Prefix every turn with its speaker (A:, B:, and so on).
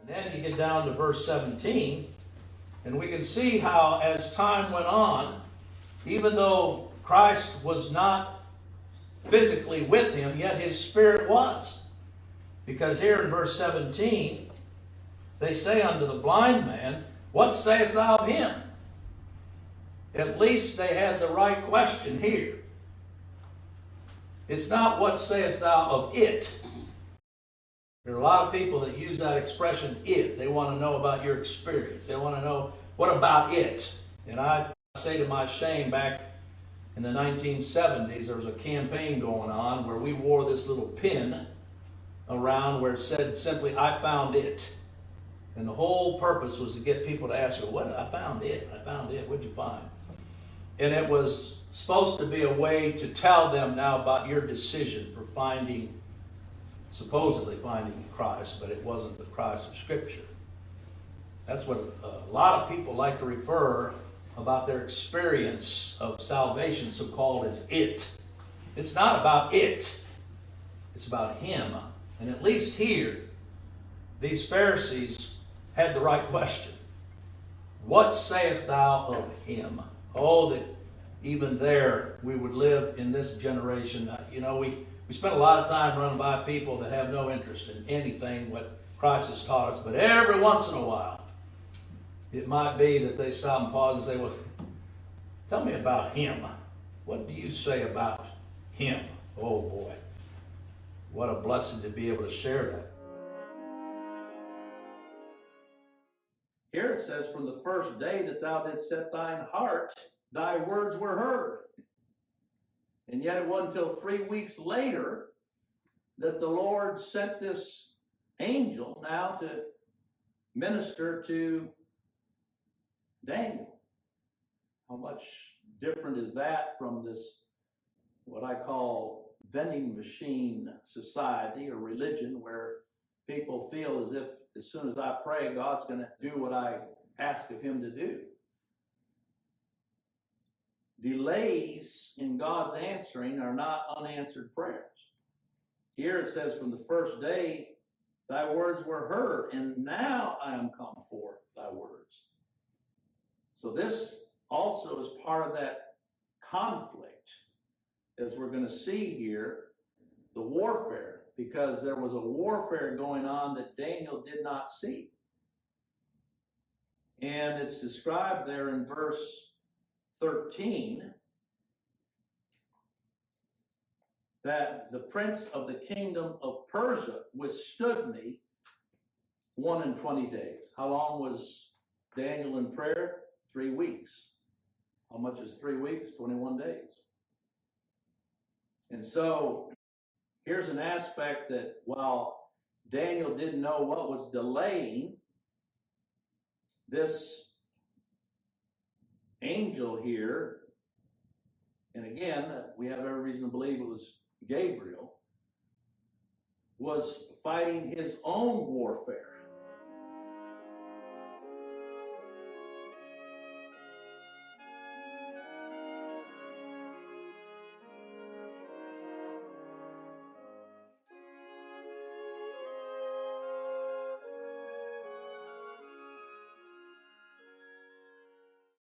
A: Then you get down to verse 17, and we can see how as time went on, even though Christ was not physically with him, yet his spirit was. Because here in verse 17, they say unto the blind man, what sayest thou of him? At least they had the right question here. It's not what sayest thou of it. There are a lot of people that use that expression, it. They want to know about your experience. They want to know, what about it? And I say to my shame, back in the 1970s, there was a campaign going on where we wore this little pin around where it said simply, I found it. And the whole purpose was to get people to ask, what? I found it. I found it. What'd you find? And it was supposed to be a way to tell them now about your decision for supposedly finding Christ, but it wasn't the Christ of Scripture. That's what a lot of people like to refer about their experience of salvation, so-called, as it. It's not about it. It's about him. And at least here, these Pharisees had the right question. What sayest thou of him? Oh, that even there we would live in this generation. You know, we spend a lot of time running by people that have no interest in anything what Christ has taught us, but every once in a while, it might be that they stop and pause and say, well, tell me about him. What do you say about him? Oh boy, what a blessing to be able to share that. Here it says, from the first day that thou didst set thine heart, thy words were heard. And yet it wasn't until 3 weeks later that the Lord sent this angel now to minister to Daniel. How much different is that from this, what I call vending machine society or religion, where people feel as if as soon as I pray, God's going to do what I ask of him to do. Delays in God's answering are not unanswered prayers. Here it says, from the first day thy words were heard, and now I am come forth thy words. So this also is part of that conflict, as we're going to see here, the warfare, because there was a warfare going on that Daniel did not see. And it's described there in verse 13 that the prince of the kingdom of Persia withstood me 21 days. How long was Daniel in prayer? 3 weeks. How much is 3 weeks? 21 days. And so here's an aspect that while Daniel didn't know what was delaying this angel here, and again, we have every reason to believe it was Gabriel, was fighting his own warfare.